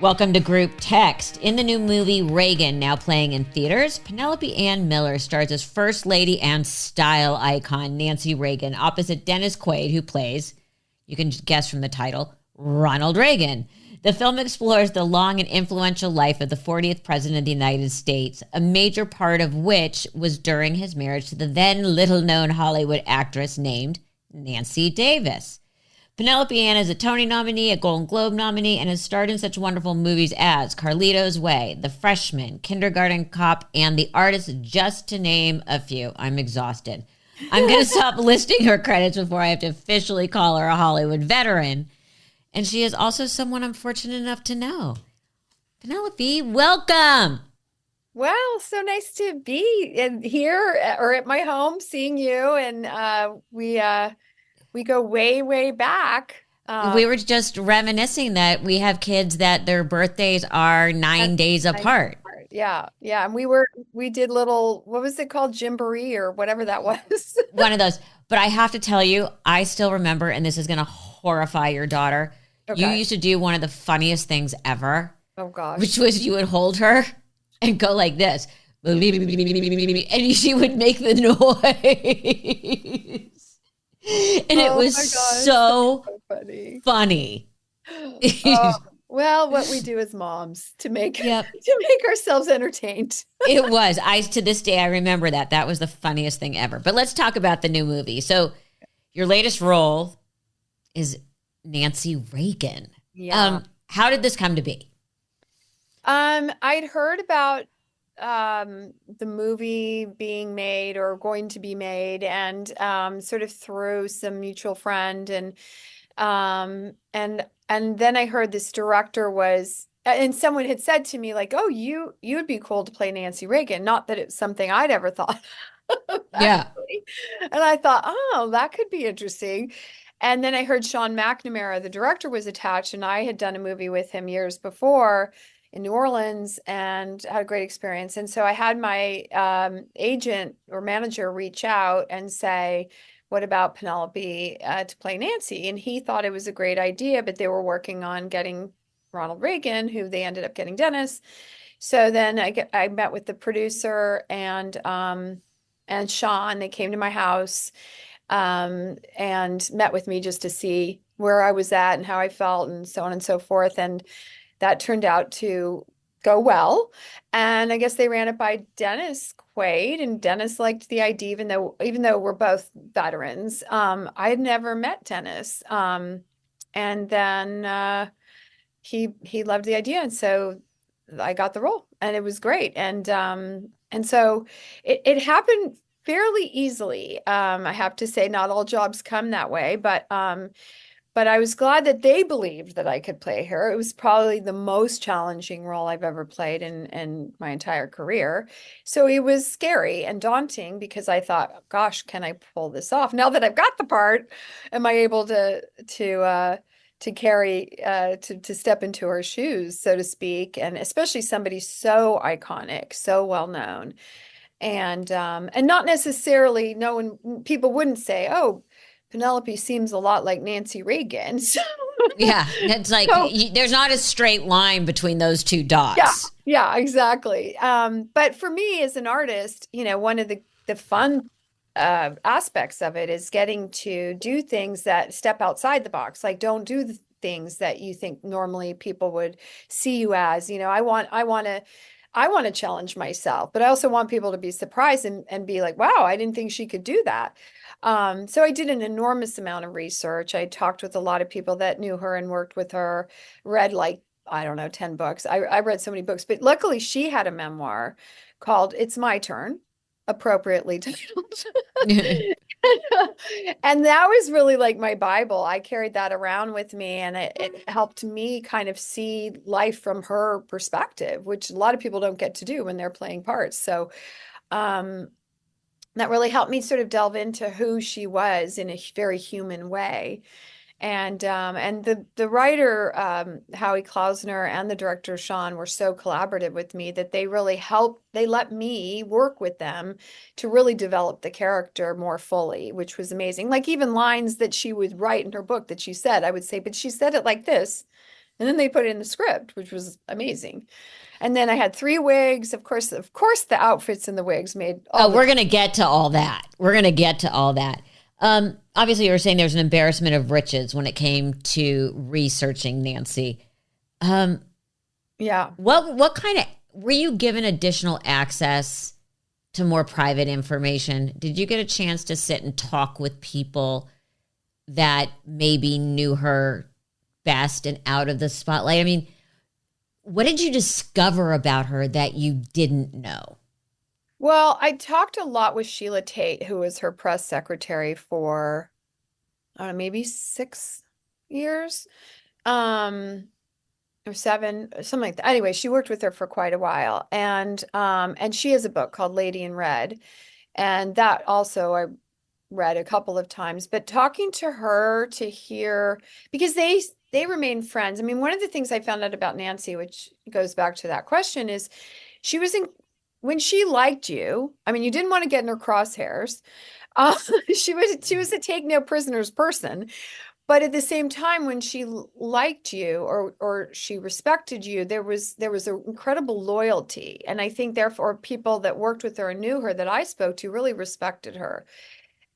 Welcome to Group Text. In the new movie Reagan, now playing in theaters, Penelope Ann Miller stars as First Lady and style icon Nancy Reagan opposite Dennis Quaid, who plays, you can guess from the title, Ronald Reagan. The film explores the long and influential life of the 40th President of the United States, a major part of which was during his marriage to the then little-known Hollywood actress named Nancy Davis. Penelope Ann is a Tony nominee, a Golden Globe nominee, and has starred in such wonderful movies as Carlito's Way, The Freshman, Kindergarten Cop, and The Artist, just to name a few. I'm exhausted. I'm going to stop listing her credits before I have to officially call her a Hollywood veteran. And she is also someone I'm fortunate enough to know. Penelope, welcome. Well, so nice to be in here or at my home seeing you. And we go way, way back. We were just reminiscing that we have kids that their birthdays are 9 days apart. Yeah. Yeah. And we did little, what was it called? Gymboree or whatever that was. One of those. But I have to tell you, I still remember, and this is going to horrify your daughter. Okay. You used to do one of the funniest things ever. Oh, gosh. Which was you would hold her and go like this. And she would make the noise. And it was so funny. Well, what we do as moms to make ourselves entertained. It was. To this day, I remember that. That was the funniest thing ever. But let's talk about the new movie. So your latest role is Nancy Reagan. Yeah. How did this come to be? I'd heard about the movie being made or going to be made, and sort of through some mutual friend, and then I heard this director was, and someone had said to me like, "Oh, you would be cool to play Nancy Reagan." Not that it's something I'd ever thought of, yeah. And I thought, oh, that could be interesting. And then I heard Sean McNamara, the director, was attached, and I had done a movie with him years before in New Orleans and had a great experience. And so I had my agent or manager reach out and say, what about Penelope to play Nancy? And he thought it was a great idea, but they were working on getting Ronald Reagan, who they ended up getting Dennis. So then I met with the producer and Sean. They came to my house and met with me just to see where I was at and how I felt and so on and so forth. And that turned out to go well. And I guess they ran it by Dennis Quaid, and Dennis liked the idea, even though we're both veterans. I had never met Dennis. And then he loved the idea. And so I got the role, and it was great. And so it happened fairly easily. I have to say, not all jobs come that way, but I was glad that they believed that I could play her. It was probably the most challenging role I've ever played in my entire career. So it was scary and daunting because I thought, gosh, can I pull this off? Now that I've got the part, am I able to step into her shoes, so to speak, and especially somebody so iconic, so well known. And not necessarily, people wouldn't say, oh, Penelope seems a lot like Nancy Reagan. So, yeah, it's like there's not a straight line between those two dots. Yeah, exactly. But for me as an artist, one of the fun aspects of it is getting to do things that step outside the box. Like, don't do the things that you think normally people would see you as. I want to challenge myself, but I also want people to be surprised and be like, wow, I didn't think she could do that. So I did an enormous amount of research. I talked with a lot of people that knew her and worked with her, read 10 books. I read so many books, but luckily she had a memoir called It's My Turn, appropriately titled. And that was really like my Bible. I carried that around with me, and it helped me kind of see life from her perspective, which a lot of people don't get to do when they're playing parts. So, that really helped me sort of delve into who she was in a very human way. And the writer, Howie Klausner, and the director, Sean, were so collaborative with me that they really they let me work with them to really develop the character more fully, which was amazing. Like even lines that she would write in her book that she said, I would say, but she said it like this. And then they put it in the script, which was amazing. And then I had 3 wigs. Of course, the outfits in the wigs made all Oh, the we're going to get to all that. We're going to get to all that. Obviously, you were saying there's an embarrassment of riches when it came to researching Nancy. yeah. What kind of were you given additional access to more private information? Did you get a chance to sit and talk with people that maybe knew her best and out of the spotlight? I mean, what did you discover about her that you didn't know? Well, I talked a lot with Sheila Tate, who was her press secretary for, I don't know, maybe 6 years, or 7, something like that. Anyway, she worked with her for quite a while, and she has a book called Lady in Red, and that also I read a couple of times. But talking to her to hear, because they remain friends. I mean, one of the things I found out about Nancy, which goes back to that question, is she was in when she liked you. I mean, you didn't want to get in her crosshairs. Uh, she was a take no prisoners person. But at the same time, when she liked you or she respected you, there was an incredible loyalty. And I think therefore people that worked with her and knew her that I spoke to really respected her.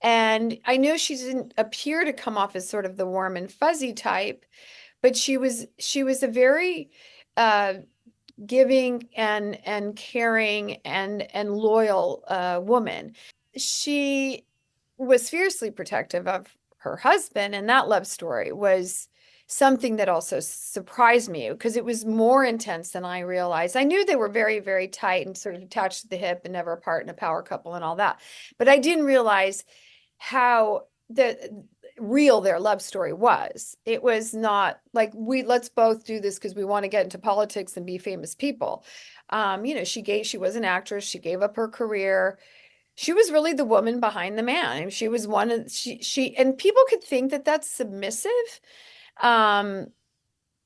And I knew she didn't appear to come off as sort of the warm and fuzzy type, but she was a very uh, giving and caring and loyal woman. She was fiercely protective of her husband, and that love story was something that also surprised me because it was more intense than I realized. I knew they were very, very tight and sort of attached to the hip and never apart in a power couple and all that, but I didn't realize how real their love story was. It was not like let's both do this because we want to get into politics and be famous people. She was an actress. She gave up her career. She was really the woman behind the man. I mean, she was one of she and people could think that that's submissive, um,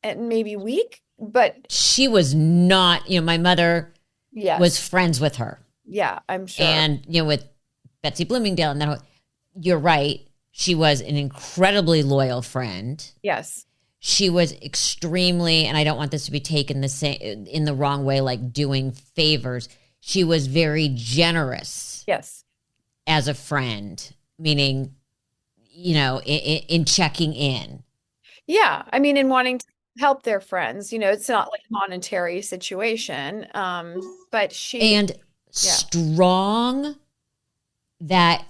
and maybe weak, but She was not, my mother was yes, friends with her. yeah, I'm sure. And, with Betsy Bloomingdale and that you're right. She was an incredibly loyal friend. Yes, She was extremely, and I don't want this to be taken in the wrong way, like doing favors. She was very generous yes, as a friend, meaning, in checking in. yeah. I mean, in wanting to help their friends, it's not like a monetary situation, but And yeah, strong, that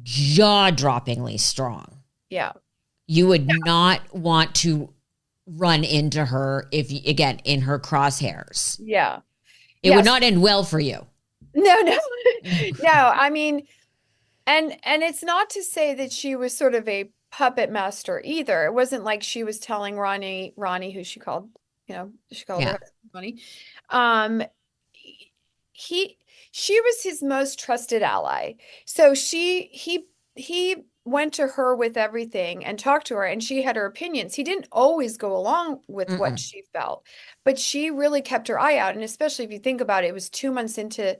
jaw-droppingly strong. yeah, You would not want to run into her again, in her crosshairs. yeah, It would yes. not end well for you. No, no, no. I mean, and it's not to say that she was sort of a puppet master either. It wasn't like she was telling Ronnie, who she called Yeah. her Ronnie. Um, he, she was his most trusted ally. So he went to her with everything and talked to her, and she had her opinions. He didn't always go along with what Mm-mm. she felt, but she really kept her eye out. And especially if you think about it, it was 2 months into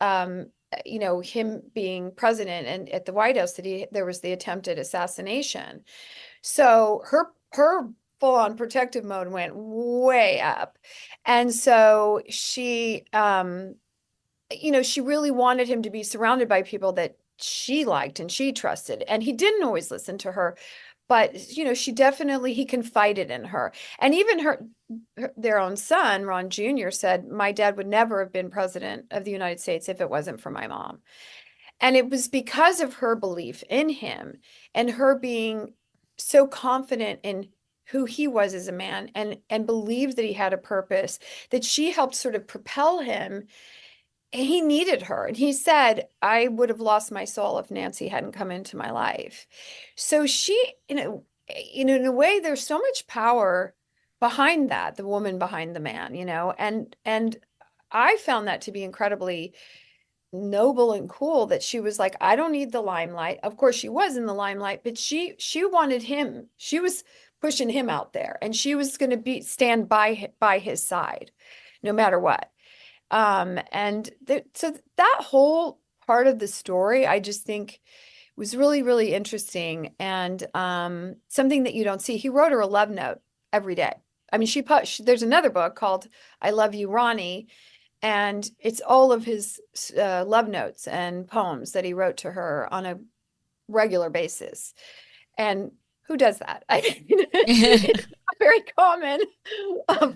him being president and at the White House that there was the attempted assassination. So her full-on protective mode went way up. And so she really wanted him to be surrounded by people that she liked and she trusted. And he didn't always listen to her, but he confided in her. And even their own son, Ron Jr., said, "My dad would never have been president of the United States if it wasn't for my mom." And it was because of her belief in him and her being so confident in who he was as a man and believed that he had a purpose that she helped sort of propel him. He needed her. And he said, "I would have lost my soul if Nancy hadn't come into my life." So in a way, there's so much power behind that, the woman behind the man, and I found that to be incredibly noble and cool that she was like, "I don't need the limelight." Of course, she was in the limelight, but she wanted him. She was pushing him out there, and she was going to stand by his side, no matter what. So that whole part of the story, I just think was really, really interesting and something that you don't see. He wrote her a love note every day. I mean, there's another book called I Love You, Ronnie, and it's all of his love notes and poems that he wrote to her on a regular basis. And who does that? I mean, it's not very common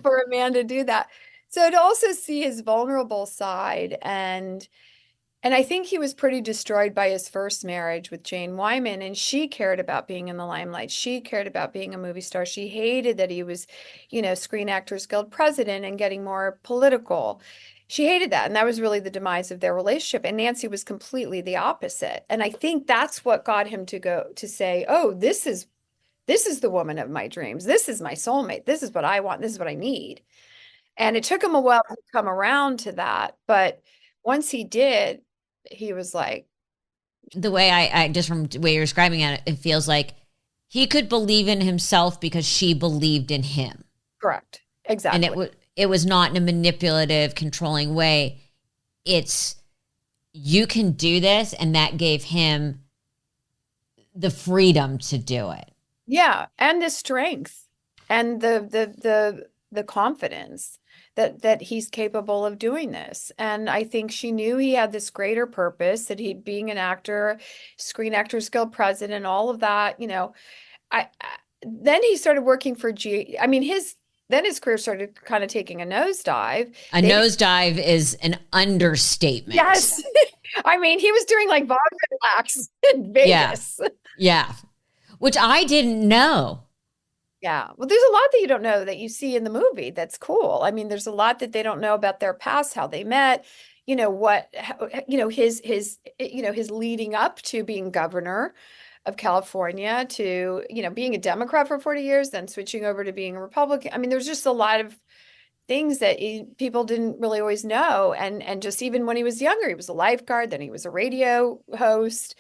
for a man to do that. So to also see his vulnerable side, and I think he was pretty destroyed by his first marriage with Jane Wyman, and she cared about being in the limelight. She cared about being a movie star. She hated that he was, Screen Actors Guild president and getting more political. She hated that, and that was really the demise of their relationship. And Nancy was completely the opposite. And I think that's what got him to go to say, "Oh, this is the woman of my dreams. This is my soulmate. This is what I want. This is what I need." And it took him a while to come around to that, but once he did, he was like, the way I just from the way you're describing it, it feels like he could believe in himself because she believed in him. correct. Exactly. And it was not in a manipulative, controlling way. It's, you can do this, and that gave him the freedom to do it. Yeah, and the strength and the confidence that he's capable of doing this. And I think she knew he had this greater purpose, that he being an actor, Screen Actors Guild president, all of that, then he started working for then his career started kind of taking a nosedive. A nosedive is an understatement. Yes. I mean, he was doing like vodka relax in Vegas. Yeah. Which I didn't know. Yeah. Well, there's a lot that you don't know that you see in the movie. That's cool. I mean, there's a lot that they don't know about their past, how they met, his leading up to being governor of California, to, being a Democrat for 40 years, then switching over to being a Republican. I mean, there's just a lot of things that people didn't really always know. And just even when he was younger, he was a lifeguard, then he was a radio host.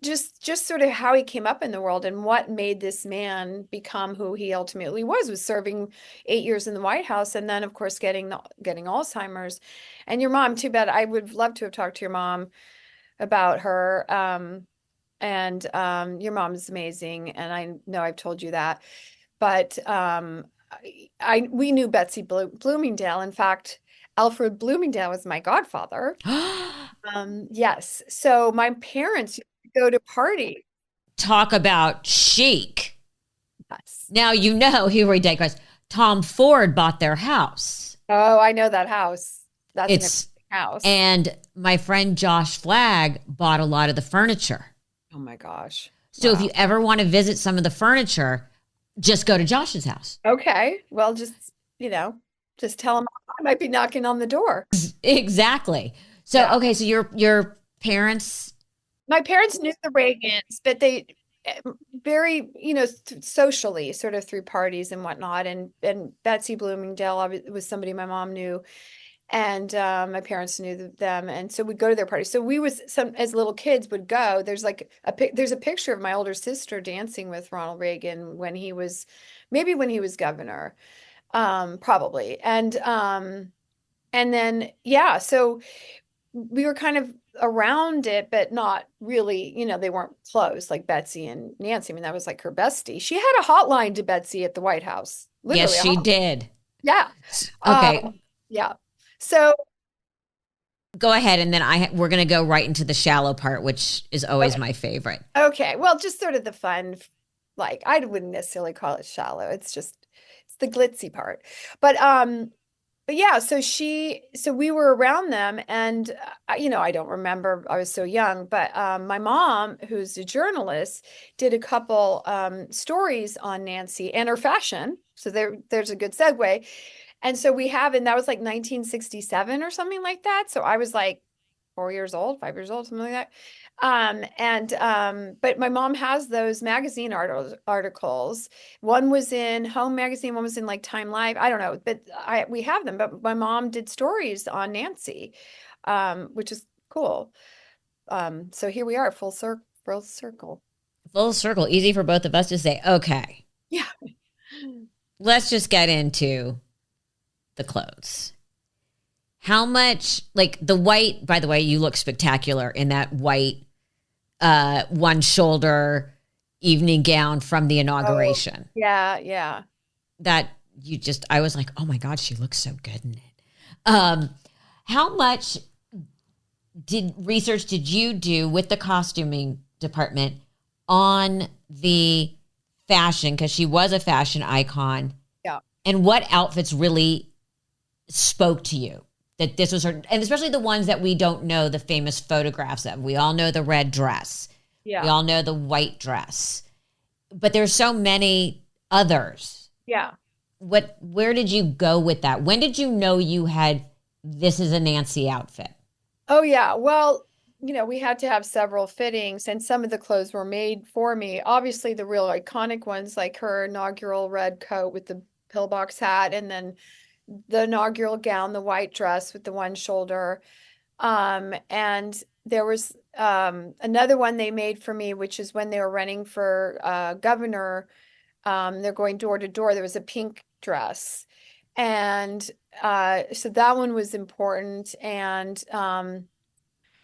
Just sort of how he came up in the world and what made this man become who he ultimately was serving 8 years in the White House, and then of course getting Alzheimer's. And your mom, too bad. I would love to have talked to your mom about her. Your mom is amazing, and I know I've told you that, but we knew Betsy Bloomingdale. In fact, Alfred Bloomingdale was my godfather. Yes. So my parents used to go to party. Talk about chic. Yes. Now, here we digress. Tom Ford bought their house. Oh, I know that house. That's an house. And my friend Josh Flagg bought a lot of the furniture. Oh my gosh. So Wow. if you ever want to visit some of the furniture, just go to Josh's house. Okay. Well, just tell him I might be knocking on the door. Exactly. So, Yeah. okay. So your parents. My parents knew the Reagans, but they very, socially, sort of through parties and whatnot. And Betsy Bloomingdale was somebody my mom knew. And my parents knew them, and so we'd go to their parties. So we as little kids would go. There's like there's a picture of my older sister dancing with Ronald Reagan when he was governor, probably. And then so we were kind of around it, but not really. They weren't close like Betsy and Nancy. I mean, that was like her bestie. She had a hotline to Betsy at the White House. Literally, Yes, she did. Yeah. Okay. Yeah. So go ahead, and then we're going to go right into the shallow part, which is always my favorite. Okay, well, just sort of the fun, like I wouldn't necessarily call it shallow. It's the glitzy part. But yeah, so we were around them, and I don't remember, I was so young, but my mom, who's a journalist, did a couple stories on Nancy and her fashion. So there's a good segue. And so and that was like 1967 or something like that. So I was like 4 years old, 5 years old, something like that. But my mom has those magazine articles. One was in Home Magazine, one was in like Time Life. I don't know, but we have them. But my mom did stories on Nancy, which is cool. So here we are, full circle. Full circle. Easy for both of us to say, okay. Yeah. Let's just get into the clothes. How much, like the white, by the way, you look spectacular in that white one shoulder evening gown from the inauguration. Oh, yeah. That I was like, oh my God, she looks so good in it. How much research did you do with the costuming department on the fashion? Because she was a fashion icon. Yeah. And what outfits really spoke to you? That this was her, and especially the ones that we don't know the famous photographs of. We all know the red dress. Yeah. We all know the white dress. But there's so many others. Yeah. Where did you go with that? When did you know you had, this is a Nancy outfit? Oh, yeah. Well, we had to have several fittings, and some of the clothes were made for me. Obviously, the real iconic ones, like her inaugural red coat with the pillbox hat, and then the inaugural gown, the white dress with the one shoulder. And there was another one they made for me, which is when they were running for governor. They're going door to door. There was a pink dress. And so that one was important. And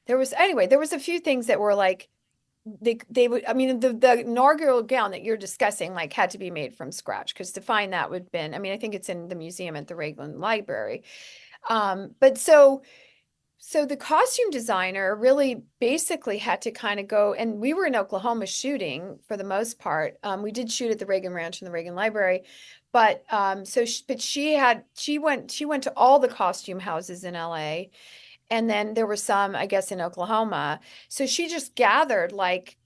there was a few things that were like they would, I mean, the inaugural gown that you're discussing like had to be made from scratch, because to find that would have been, I mean, I think it's in the museum at the Reagan Library. But so the costume designer really basically had to kind of go, and we were in Oklahoma shooting for the most part. We did shoot at the Reagan Ranch and the Reagan Library, but she went to all the costume houses in LA, and then there were some, I guess, in Oklahoma. So she just gathered like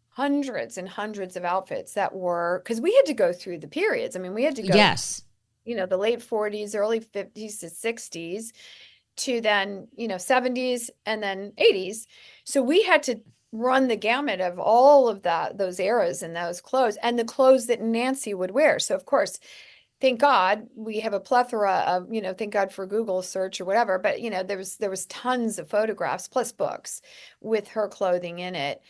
hundreds and hundreds of outfits that were, because we had to go through the periods. I mean, we had to go, Yes. the late 40s, early 50s to 60s, to then 70s and then 80s. So we had to run the gamut of all of those eras and those clothes, and the clothes that Nancy would wear. So of course, thank God we have a plethora of, thank God for Google search or whatever, but there was tons of photographs plus books with her clothing in it.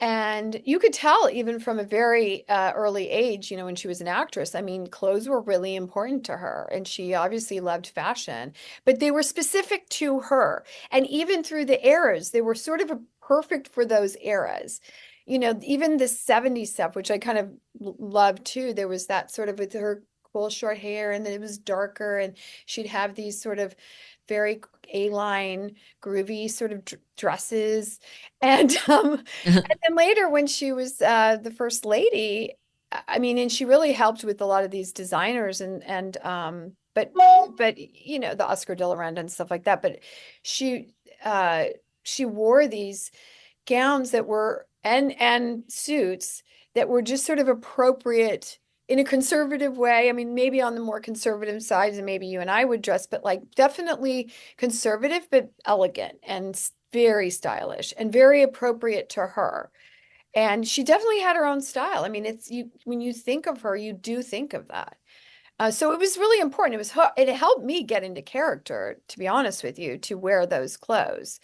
And you could tell even from a very early age, when she was an actress, I mean, clothes were really important to her. And she obviously loved fashion, but they were specific to her. And even through the eras, they were sort of perfect for those eras. Even the 70s stuff, which I kind of loved too, there was that sort of with her cool short hair, and then it was darker, and she'd have these sort of very A-line groovy sort of dresses. And and then later when she was the first lady, I mean, and she really helped with a lot of these designers and but the Oscar de la Renta and stuff like that, but she wore these gowns that were and suits that were just sort of appropriate in a conservative way. I mean, maybe on the more conservative side than maybe you and I would dress, but like definitely conservative, but elegant and very stylish and very appropriate to her. And she definitely had her own style. I mean, when you think of her, you do think of that. So it was really important. It helped me get into character, to be honest with you, to wear those clothes.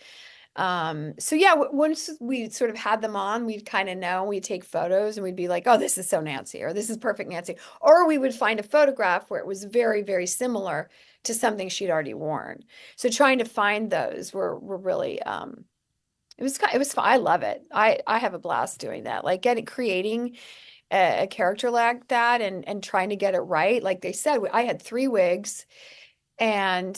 So yeah, once we sort of had them on, we'd kind of know, we'd take photos and we'd be like, oh, this is so Nancy, or this is perfect Nancy. Or we would find a photograph where it was very, very similar to something she'd already worn. So trying to find those were really, it was fun. I love it. I have a blast doing that, like creating a character like that and trying to get it right. Like they said, I had 3 wigs, and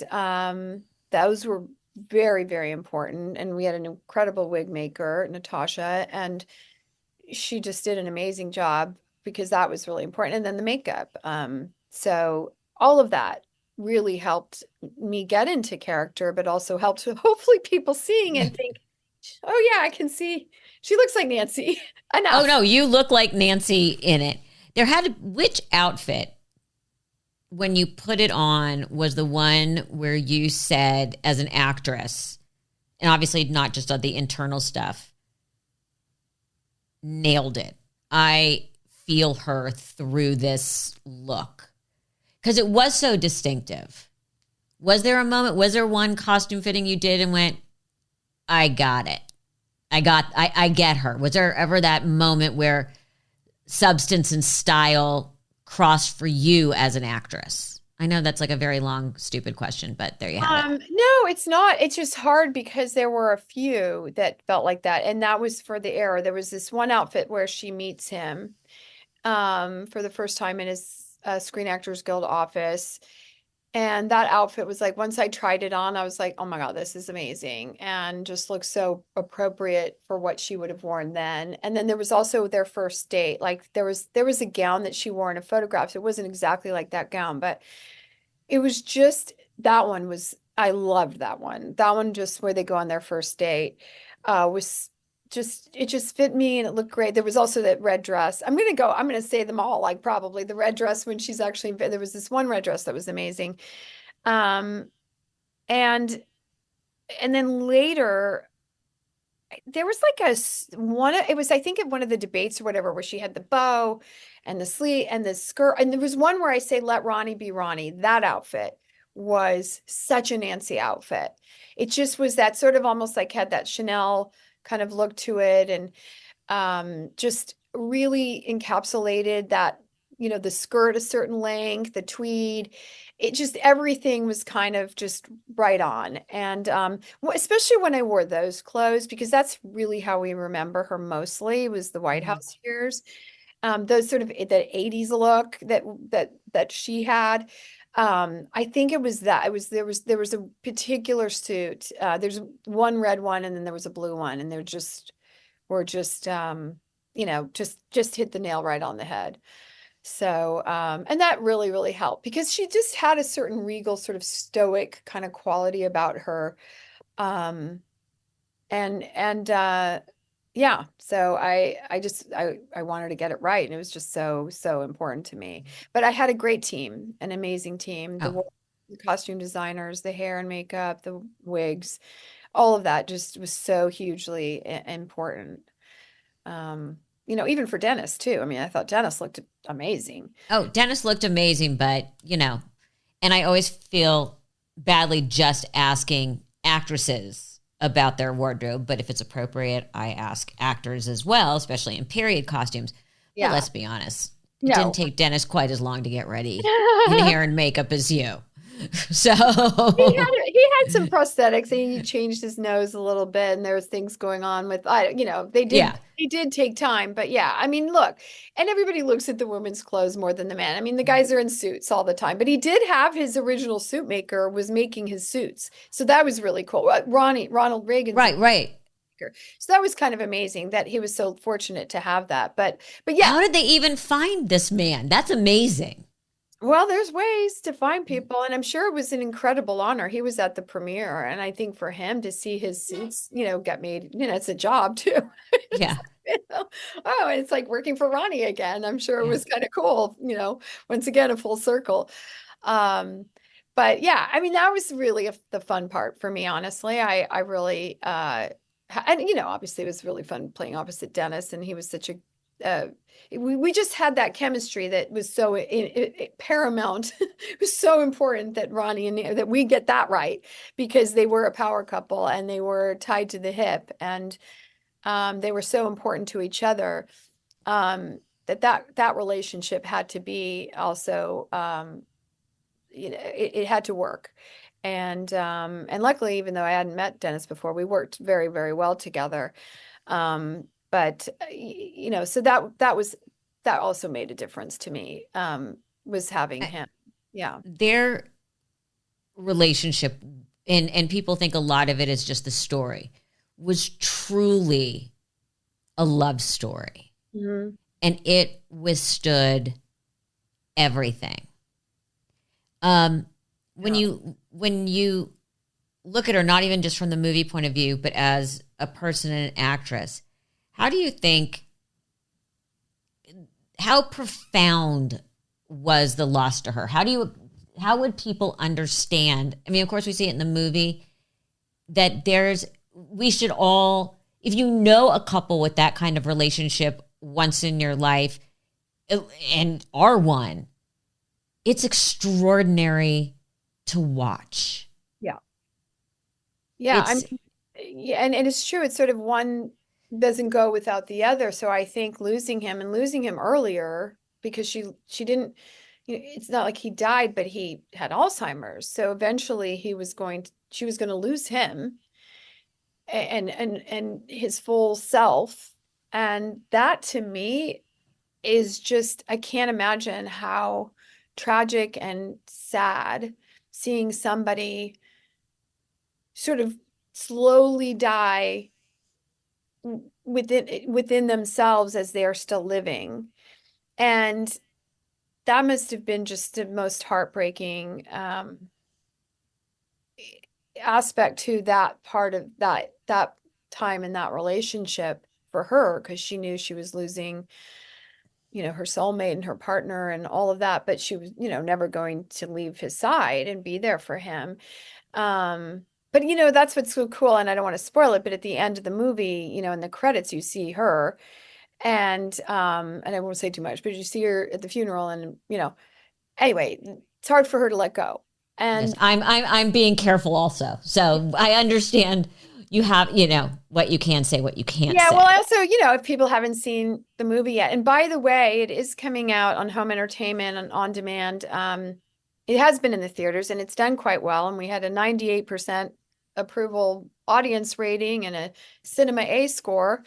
those were very, very important. And we had an incredible wig maker, Natasha, and she just did an amazing job, because that was really important. And then the makeup. So all of that really helped me get into character, but also helped hopefully people seeing and think, oh yeah, I can see she looks like Nancy. Enough. Oh no, you look like Nancy in it. Which outfit, when you put it on, was the one where you said, as an actress, and obviously not just on the internal stuff, nailed it? I feel her through this look, because it was so distinctive. Was there a moment, was there one costume fitting you did and went, I got it. I get her. Was there ever that moment where substance and style crossed for you as an actress? I know that's like a very long, stupid question, but there you have it. No, it's not. It's just hard because there were a few that felt like that. And that was for the era. There was this one outfit where she meets him for the first time in his Screen Actors Guild office. And that outfit was like, once I tried it on, I was like, oh my God, this is amazing. And just looks so appropriate for what she would have worn then. And then there was also their first date. Like there was a gown that she wore in a photograph. So it wasn't exactly like that gown, but it was just that one was I loved that one. That one just where they go on their first date was just it just fit me and it looked great. There was also that red dress. I'm gonna say them all, like probably the red dress when she's actually there was this one red dress that was amazing. Um and and then later there was like it was I think at one of the debates or whatever where she had the bow and the sleeve and the skirt, and there was one where I say let Ronnie be Ronnie. That outfit was such a Nancy outfit. It just was that sort of almost like had that Chanel kind of look to it, and just really encapsulated that, the skirt a certain length, the tweed. It just everything was kind of just right on. And especially when I wore those clothes, because that's really how we remember her mostly was the White Mhm. House years. Those sort of the 80s look that she had. I think it was that it was there was a particular suit. There's one red one and then there was a blue one, and they're just were just just hit the nail right on the head. So and that really really helped because she just had a certain regal sort of stoic kind of quality about her. Um and yeah, so I wanted to get it right, and it was just so important to me. But I had a great team, an amazing team, Oh, the costume designers, the hair and makeup, the wigs, all of that just was so hugely important. Even for Dennis too. I mean, I thought Dennis looked amazing. oh, Dennis looked amazing, but and I always feel badly just asking actresses about their wardrobe, but if it's appropriate, I ask actors as well, especially in period costumes. But Yeah. let's be honest, it didn't No. take Dennis quite as long to get ready in hair and makeup as you. So, He had some prosthetics and he changed his nose a little bit, and there was things going on with they did yeah. they did take time. But yeah, I mean, look, and everybody looks at the women's clothes more than the man. I mean, the guys are in suits all the time, but he did have his original suit maker was making his suits, so that was really cool. Ronald Reagan's Right, right. maker, so that was kind of amazing that he was so fortunate to have that. But yeah. How did they even find this man? That's amazing. Well, there's ways to find people, and I'm sure it was an incredible honor. He was at the premiere, and I think for him to see his suits, get made, it's a job too. Yeah, Oh, it's like working for Ronnie again. I'm sure it yeah. was kind of cool, once again, a full circle. Um, but yeah, I mean, that was really the fun part for me, honestly. I really, and obviously it was really fun playing opposite Dennis, and he was such a, we just had that chemistry that was so paramount. It was so important that Ronnie and that we get that right, because they were a power couple and they were tied to the hip, and they were so important to each other, that relationship had to be also, it had to work. And luckily, even though I hadn't met Dennis before, we worked very, very well together. But so that also made a difference to me, was having I- him. Yeah. Their relationship, and people think a lot of it is just the story, was truly a love story. Mhm. And it withstood everything. When Yeah. you look at her, not even just from the movie point of view, but as a person and an actress, how do you think, how profound was the loss to her? How would people understand? I mean, of course we see it in the movie that we should all, if you know a couple with that kind of relationship once in your life and are one, it's extraordinary to watch. Yeah. Yeah. I It's mean, yeah, and it's true. It's sort of one doesn't go without the other. So I think losing him and losing him earlier, because she didn't, it's not like he died, but he had Alzheimer's. So eventually she was going to lose him and his full self. And that to me is just, I can't imagine how tragic and sad seeing somebody sort of slowly die within themselves as they are still living. And that must have been just the most heartbreaking aspect to that part of that time in that relationship for her, because she knew she was losing, her soulmate and her partner and all of that, but she was, never going to leave his side and be there for him. But that's what's so cool, and I don't want to spoil it, but at the end of the movie, in the credits, you see her, and I won't say too much, but you see her at the funeral, and anyway, it's hard for her to let go. Yes, And I'm being careful also. So I understand you have, what you can say, what you can't yeah, say. well, also, if people haven't seen the movie yet, and by the way, it is coming out on home entertainment and on demand. It has been in the theaters and it's done quite well. And we had a 98% approval audience rating and a Cinema A score.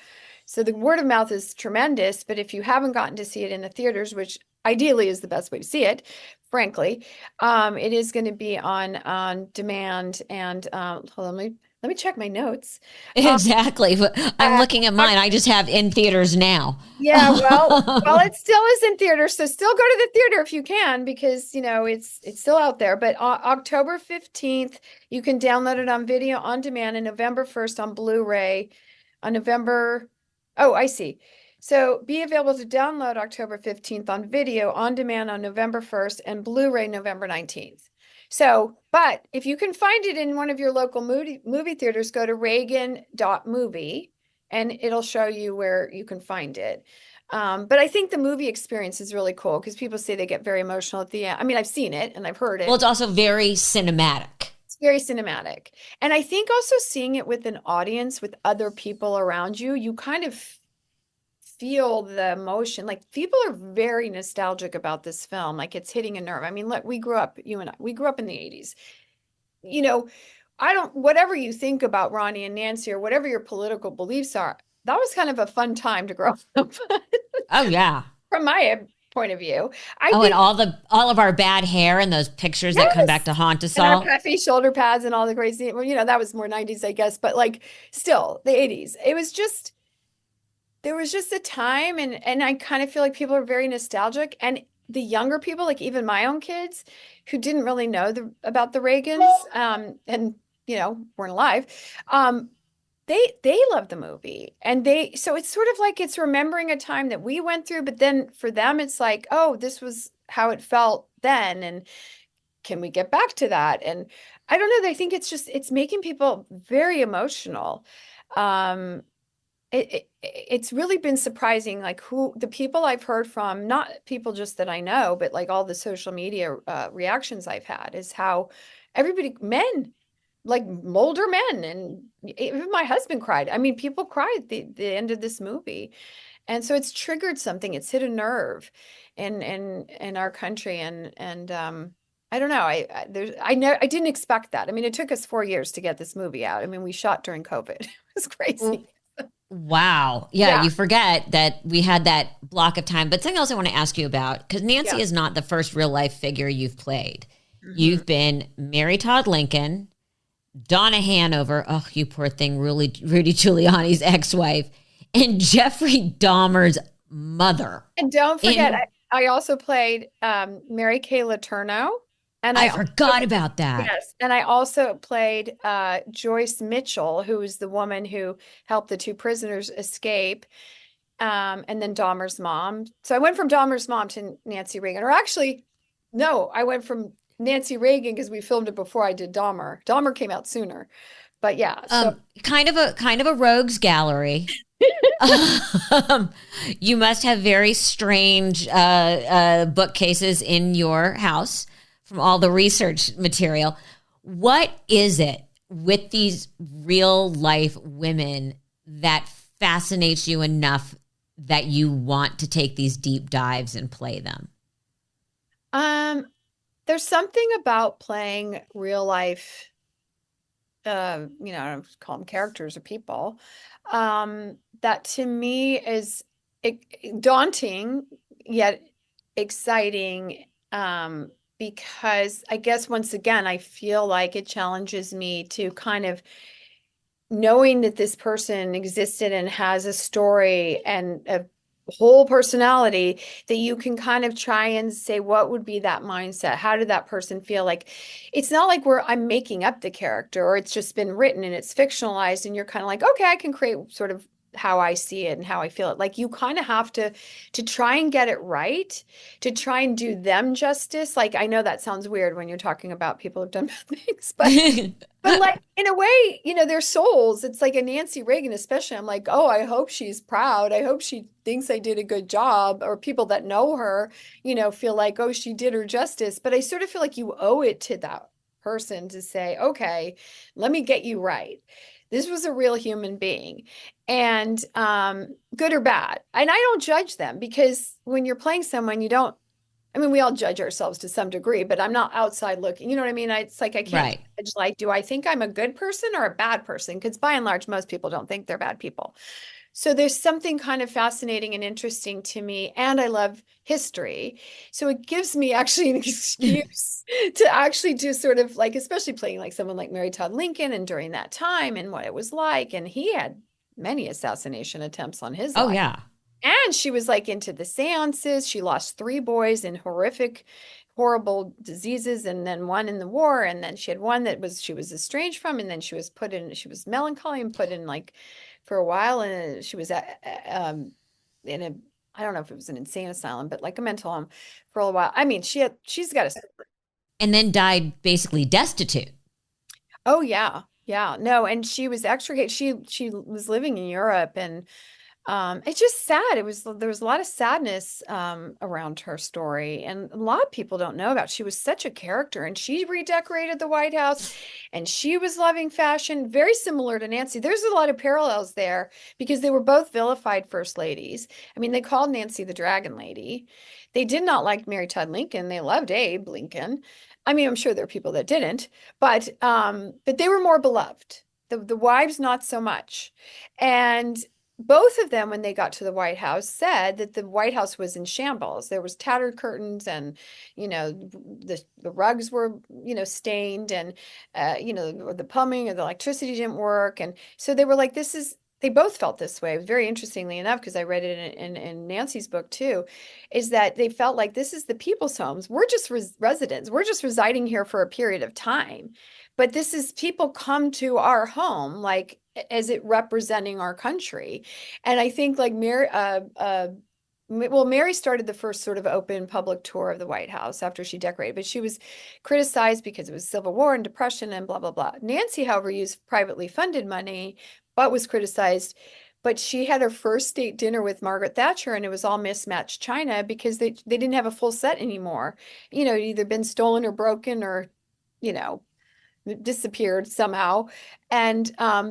So the word of mouth is tremendous. But if you haven't gotten to see it in the theaters, which ideally is the best way to see it, frankly, it is going to be on demand. And hold on, let me check my notes. Exactly. I'm Uh, looking at mine. I just have in theaters now. Yeah, well, it still is in theater, so still go to the theater if you can, because it's still out there. But October 15th, you can download it on video on demand, and November 1st on Blu-ray. On November, oh, I see. So be available to download October 15th on video on demand on November 1st and Blu-ray November 19th. So, but if you can find it in one of your local movie theaters, go to Reagan.movie and it'll show you where you can find it. But I think the movie experience is really cool because people say they get very emotional at the end. I mean, I've seen it and I've heard Well, it. it's also very cinematic. It's very cinematic. And I think also seeing it with an audience, with other people around you, you kind of feel the emotion. Like people are very nostalgic about this film. Like it's hitting a nerve. I mean, look, you and I, we grew up in the 80s. You know, whatever you think about Ronnie and Nancy or whatever your political beliefs are, that was kind of a fun time to grow up Oh yeah. from my point of view. I Oh, and think, all of our bad hair and those pictures that come back yes, to haunt us and our all. puffy shoulder pads and all the crazy, well, that was more 90s, I guess, but like still the 80s. There was just a time, and I kind of feel like people are very nostalgic, and the younger people, like even my own kids who didn't really know about the Reagans, and weren't alive, they love the movie, and so it's sort of like it's remembering a time that we went through, but then for them it's like, oh, this was how it felt then, and can we get back to that? And I don't know, I think it's making people very emotional. um it's really been surprising, like who the people I've heard from, not people just that I know, but like all the social media reactions I've had, is how everybody, men, like older men, and even my husband cried. I mean, people cried at the end of this movie. And so it's triggered something. It's hit a nerve in our country. And I don't know. I didn't expect that. I mean, it took us 4 years to get this movie out. I mean, we shot during COVID. It was crazy. Wow. Yeah, Yeah. you forget that we had that block of time. But something else I want to ask you about, because Nancy Yeah. is not the first real life figure you've played. Mhm. You've been Mary Todd Lincoln, Donna Hanover, oh, you poor thing, Rudy Giuliani's ex-wife, and Jeffrey Dahmer's mother. And don't forget, In I also played Mary Kay Letourneau, and I I also, forgot about that. yes, and I also played Joyce Mitchell, who was the woman who helped the two prisoners escape, and then Dahmer's mom. So I went from Dahmer's mom to Nancy Reagan, or actually, no, I went from Nancy Reagan because we filmed it before I did Dahmer. Dahmer came out sooner, but yeah. So Kind of a rogues gallery. You must have very strange bookcases in your house from all the research material. What is it with these real life women that fascinates you enough that you want to take these deep dives and play them? um, there's something about playing real life, I don't call them characters or people, that to me is daunting yet exciting because I guess once again, I feel like it challenges me to kind of knowing that this person existed and has a story and a whole personality, that you can kind of try and say, what would be that mindset? How did that person feel? Like, it's not like I'm making up the character, or it's just been written and it's fictionalized and you're kind of like, okay, I can create sort of how I see it and how I feel it. Like, you kind of have to try and get it right, to try and do them justice. Like, I know that sounds weird when you're talking about people who've done bad things, but like, in a way, their souls. It's like a Nancy Reagan, especially. I'm like, oh, I hope she's proud. I hope she thinks I did a good job. Or people that know her, feel like, oh, she did her justice. But I sort of feel like you owe it to that person to say, okay, let me get you right. This was a real human being, and good or bad. And I don't judge them, because when you're playing someone, you don't. I mean, we all judge ourselves to some degree, but I'm not outside looking. You know what I mean? It's like I can't Right. judge, like, do I think I'm a good person or a bad person? Because by and large, most people don't think they're bad people. So there's something kind of fascinating and interesting to me, and I love history. So it gives me actually an excuse to actually do sort of like, especially playing like someone like Mary Todd Lincoln and during that time and what it was like. And he had many assassination attempts on his Oh, life. yeah. And she was like into the seances. She lost three boys in horrific, horrible diseases, and then one in the war. And then she had one that she was estranged from, and then she was melancholy and put in like for a while. And she was in a, I don't know if it was an insane asylum, but like a mental home for a while. I mean, she's got a, And then died basically destitute. oh yeah. Yeah, no, and she was extricated. She was living in Europe, and it's just sad. There was a lot of sadness around her story, and a lot of people don't know about. She was such a character, and she redecorated the White House, and she was loving fashion, very similar to Nancy. There's a lot of parallels there because they were both vilified first ladies. I mean, they called Nancy the Dragon Lady. They did not like Mary Todd Lincoln. They loved Abe Lincoln. I mean, I'm sure there are people that didn't, but they were more beloved. The wives, not so much. And both of them, when they got to the White House, said that the White House was in shambles. There was tattered curtains, and the rugs were stained, and the plumbing or the electricity didn't work, and so they were like, "This is." They both felt this way. Very interestingly enough, because I read it in Nancy's book too, is that they felt like this is the people's homes. We're just residents. We're just residing here for a period of time, but this is people come to our home like as it representing our country. And I think like Mary started the first sort of open public tour of the White House after she decorated, but she was criticized because it was Civil War and Depression and blah, blah, blah. Nancy, however, used privately funded money, but was criticized. But she had her first state dinner with Margaret Thatcher, and it was all mismatched china because they didn't have a full set anymore. It'd either been stolen or broken or, you know, disappeared somehow. And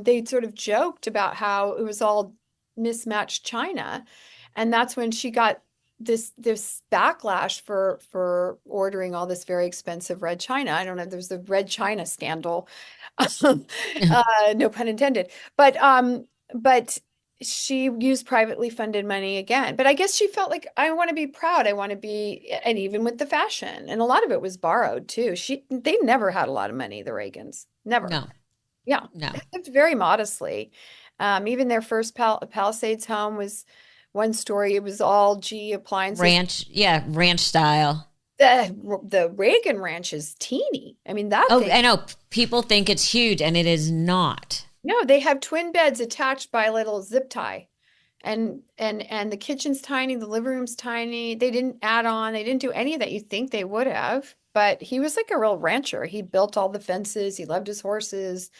they sort of joked about how it was all mismatched china. And that's when she got this backlash for ordering all this very expensive red china. I don't know, there's the red china scandal. No pun intended. But she used privately funded money again. But I guess she felt like, I want to be proud. I want to be, and even with the fashion, and a lot of it was borrowed too. They never had a lot of money, the Reagans, never. No, Yeah, no. they lived very modestly. Even their first Palisades home was one story. It was all G appliances. Ranch, yeah, ranch style. The Reagan ranch is teeny. I mean, that Oh, thing. I know. People think it's huge, and it is not. No, they have twin beds attached by a little zip tie. And the kitchen's tiny, the living room's tiny. They didn't add on, they didn't do any of that. You think they would have, but he was like a real rancher. He built all the fences, he loved his horses.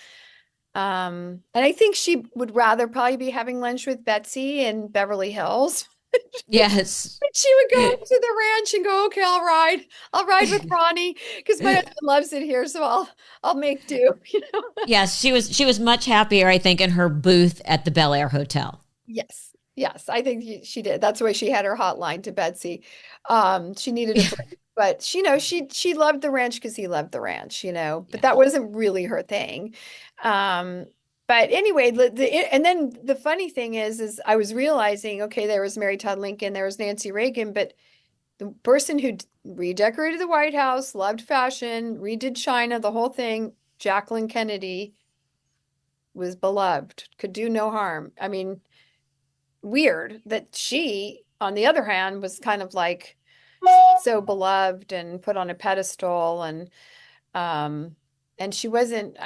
And I think she would rather probably be having lunch with Betsy in Beverly Hills. Yes. She would go to the ranch and go, okay, I'll ride with Ronnie because my husband loves it here, so I'll make do, Yes, she was much happier, I think, in her booth at the Bel Air Hotel. Yes. Yes, I think she did. That's why she had her hotline to Betsy. She needed a break, but she loved the ranch because he loved the ranch, but Yeah. that wasn't really her thing. Um, but anyway, and then the funny thing is I was realizing, okay, there was Mary Todd Lincoln, there was Nancy Reagan, but The person who redecorated the White House, loved fashion, redid China, the whole thing, Jacqueline Kennedy, was beloved, could do no harm. I mean, weird that she, on the other hand, was kind of like so beloved and put on a pedestal, um and she wasn't,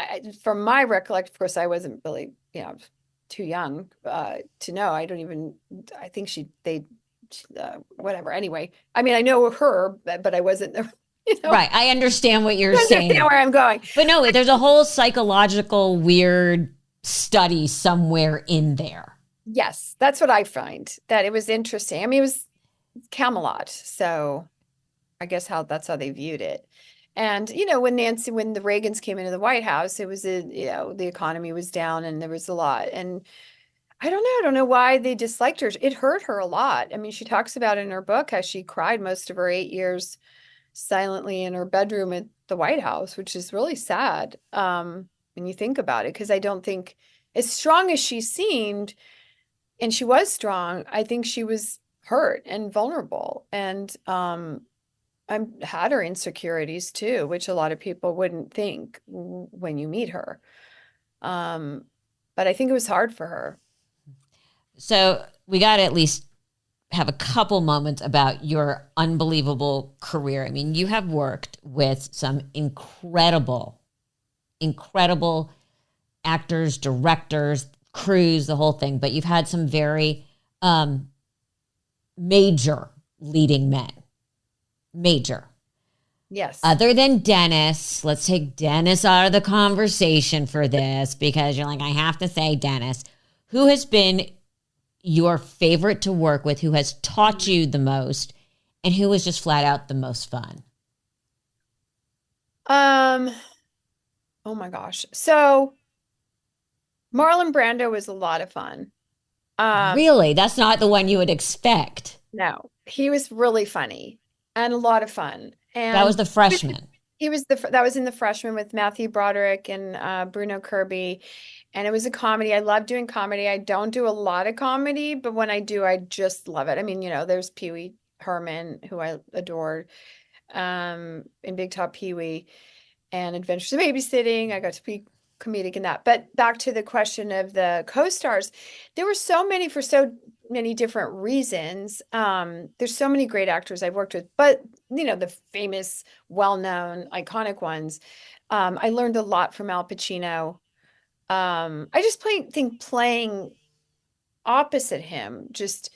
from my recollection, of course I wasn't really, too young to know. I think whatever. Anyway, I mean, I know her, but I wasn't, Right. I understand what you're you understand saying. where I'm going. But no, there's a whole psychological weird study somewhere in there. Yes, that's what I find, that it was interesting. I mean, it was Camelot, so I guess that's how they viewed it. And when the Reagans came into the White House, it was the economy was down and there was a lot. And I don't know why they disliked her. It hurt her a lot. I mean, she talks about in her book how she cried most of her 8 years silently in her bedroom at the White House, which is really sad, when you think about it, because I don't think, as strong as she seemed, and she was strong, I think she was hurt and vulnerable. And I had her insecurities too, which a lot of people wouldn't think when you meet her. But I think it was hard for her. So we got to at least have a couple moments about your unbelievable career. I mean, you have worked with some incredible, incredible actors, directors, crews, the whole thing, but you've had some very major leading men. Major. Yes. Other than Dennis, let's take Dennis out of the conversation for this, because you're like, I have to say Dennis. Who has been your favorite to work with, who has taught you the most, and who was just flat out the most fun? Oh my gosh. So Marlon Brando was a lot of fun. Really? That's not the one you would expect. No, he was really funny and a lot of fun. And That was the freshman. that was in The Freshman with Matthew Broderick and Bruno Kirby. And it was a comedy. I love doing comedy. I don't do a lot of comedy, but when I do, I just love it. I mean, there's Pee Wee Herman, who I adored, in Big Top Pee Wee and Adventures of Babysitting. I got to be comedic in that. But back to the question of the co-stars, there were so many for so many different reasons. There's so many great actors I've worked with, but the famous, well-known, iconic ones. I learned a lot from Al Pacino. I just think playing opposite him just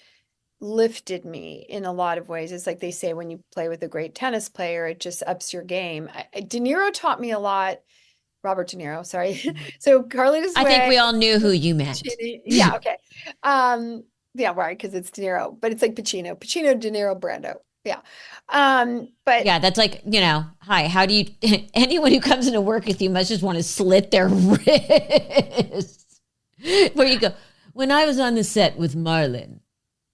lifted me in a lot of ways. It's like they say, when you play with a great tennis player, it just ups your game. De Niro taught me a lot. Robert De Niro, sorry. So Carlita's Way. I think we all knew who you meant. Yeah, okay. Yeah, right, because it's De Niro, but it's like Pacino, De Niro, Brando. Yeah. But yeah, that's like, hi, how do you, anyone who comes into work with you must just want to slit their wrists. Where you go, when I was on the set with Marlon.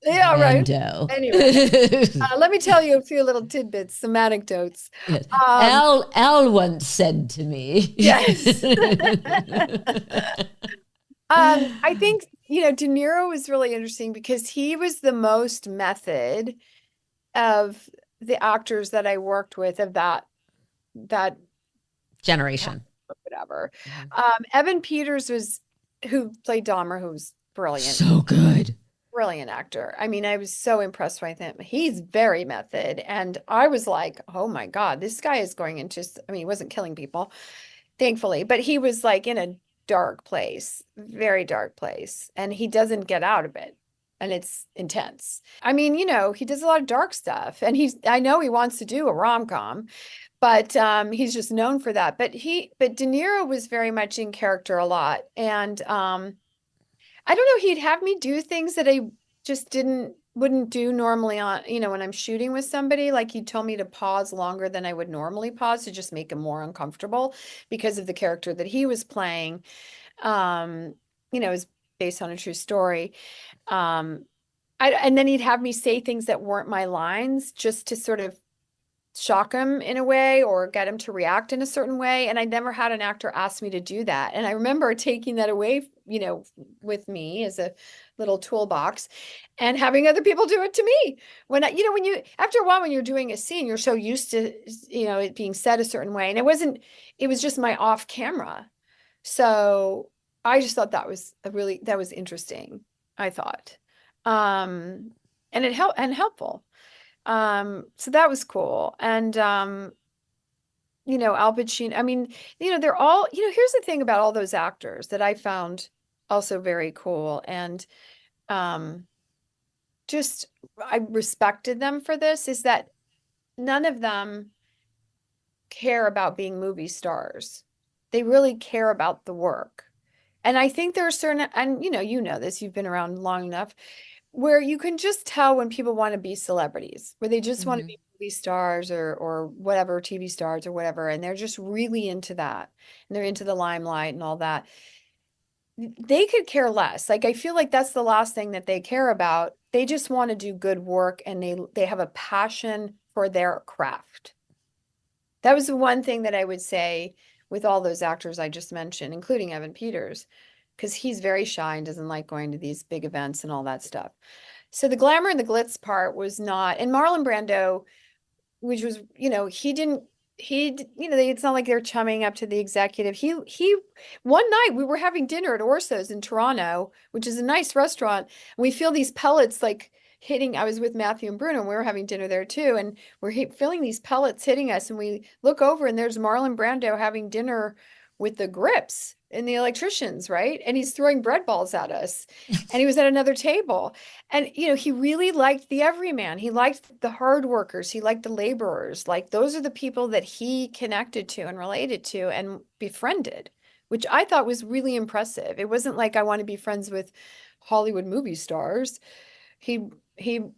Yeah, Brando. Right. Anyway, let me tell you a few little tidbits, some anecdotes. Yes. Al once said to me. Yes. I think, De Niro was really interesting because he was the most method of the actors that I worked with of that generation, whatever. Evan Peters who played Dahmer, who was brilliant. So good. Brilliant actor. I mean, I was so impressed with him. He's very method. And I was like, oh my God, this guy is going into, he wasn't killing people, thankfully, but he was like in a dark place, very dark place. And he doesn't get out of it. And it's intense. I mean, he does a lot of dark stuff. And I know he wants to do a rom-com, but he's just known for that. But De Niro was very much in character a lot. And I don't know, he'd have me do things that I just wouldn't do normally on, when I'm shooting with somebody. Like, he told me to pause longer than I would normally pause to just make him more uncomfortable because of the character that he was playing. Is based on a true story. And then he'd have me say things that weren't my lines just to sort of shock them in a way or get them to react in a certain way. And I never had an actor ask me to do that. And I remember taking that away, with me as a little toolbox and having other people do it to me. When after a while, when you're doing a scene, you're so used to, it being said a certain way. And it was just my off camera. So I just thought that was interesting, I thought. And it helped and helpful. So that was cool. And, Al Pacino, I mean, they're all, here's the thing about all those actors that I found also very cool. And, just, I respected them for this, is that none of them care about being movie stars. They really care about the work. And I think there are certain, and you know this, you've been around long enough, where you can just tell when people want to be celebrities, where they just want to be movie stars or whatever, TV stars or whatever, and they're just really into that, and they're into the limelight and all that. They could care less. Like, I feel like that's the last thing that they care about. They just want to do good work, and they have a passion for their craft. That was the one thing that I would say with all those actors I just mentioned, including Evan Peters, because he's very shy and doesn't like going to these big events and all that stuff. So the glamour and the glitz part was not, and Marlon Brando, which was, it's not like they're chumming up to the executive. One night we were having dinner at Orso's in Toronto, which is a nice restaurant, and we feel these pellets like hitting. I was with Matthew and Bruno, and we were having dinner there too, and we're feeling these pellets hitting us, and we look over, and there's Marlon Brando having dinner with the grips and the electricians, right? And he's throwing bread balls at us. And he was at another table. And, he really liked the everyman. He liked the hard workers. He liked the laborers. Like, those are the people that he connected to and related to and befriended, which I thought was really impressive. It wasn't like I want to be friends with Hollywood movie stars. He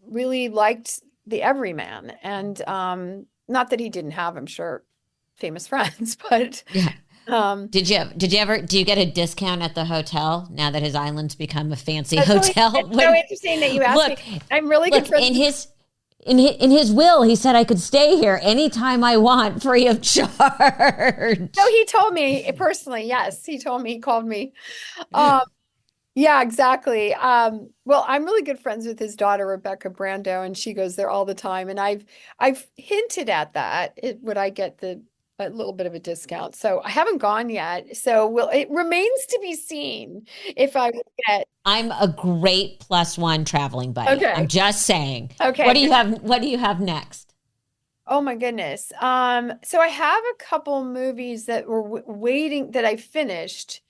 really liked the everyman. And not that he didn't have, I'm sure, famous friends, but yeah. Do you get a discount at the hotel now that his island's become a fancy hotel? It's so interesting that you asked me. I'm really good friends. In his will, he said I could stay here anytime I want, free of charge. So he told me personally. Yes, he told me. He called me. Yeah, exactly. Well, I'm really good friends with his daughter, Rebecca Brando, and she goes there all the time. And I've hinted at that. Would I get a little bit of a discount? So I haven't gone yet. So it remains to be seen if I will get. I'm a great +1 traveling buddy. Okay. I'm just saying. Okay. What do you have next? Oh my goodness. So I have a couple movies that were waiting, that I finished,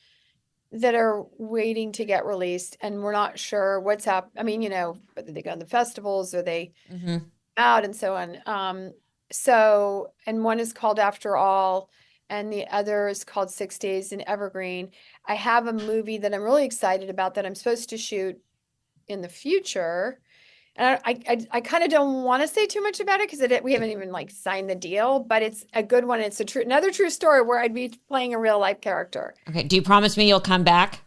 that are waiting to get released, and we're not sure what's up. I mean, whether they go on the festivals or they out and so on. And one is called After All, and the other is called 6 Days in Evergreen. I have a movie that I'm really excited about that I'm supposed to shoot in the future. And I kind of don't want to say too much about it because we haven't even signed the deal, but it's a good one. It's another true story where I'd be playing a real life character. Okay. Do you promise me you'll come back?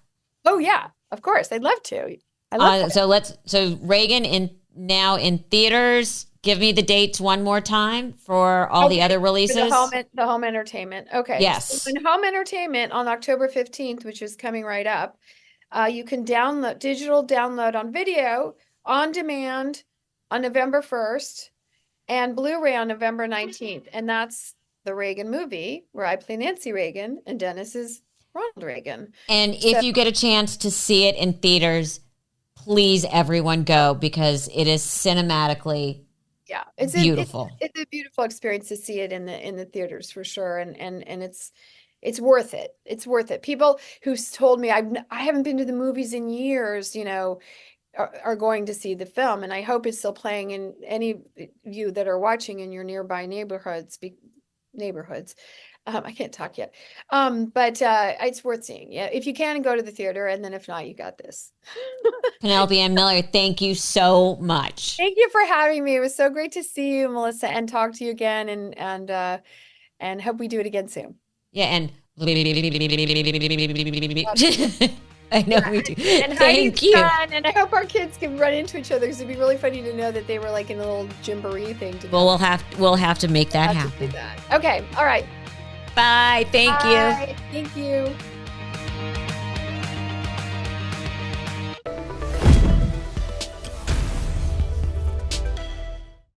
Oh yeah, of course. I'd love to. I love so Reagan now in theaters. Give me the dates one more time for all the other releases. The home entertainment. Okay. Yes. So in home entertainment on October 15th, which is coming right up, you can digital download on video on demand on November 1st and Blu-ray on November 19th. And that's the Reagan movie where I play Nancy Reagan and Dennis is Ronald Reagan. And if you get a chance to see it in theaters, please everyone go, because it is cinematically it's beautiful. It's a beautiful experience to see it in the theaters for sure. And it's worth it. It's worth it. People who told me I haven't been to the movies in years, are going to see the film, and I hope it's still playing in any of you that are watching in your nearby neighborhoods. I can't talk yet. But it's worth seeing. Yeah, if you can, go to the theater, and then if not, you got this. Penelope Ann Miller, thank you so much. Thank you for having me. It was so great to see you, Melissa, and talk to you again, and hope we do it again soon. Yeah, and I know we do. And Thank Heidi's you. fun, and I hope our kids can run into each other because it'd be really funny to know that they were like in a little jamboree thing together. Well, we'll have to make that Have to do happen. that. Okay, all right. Bye. Thank you. Bye. Thank you.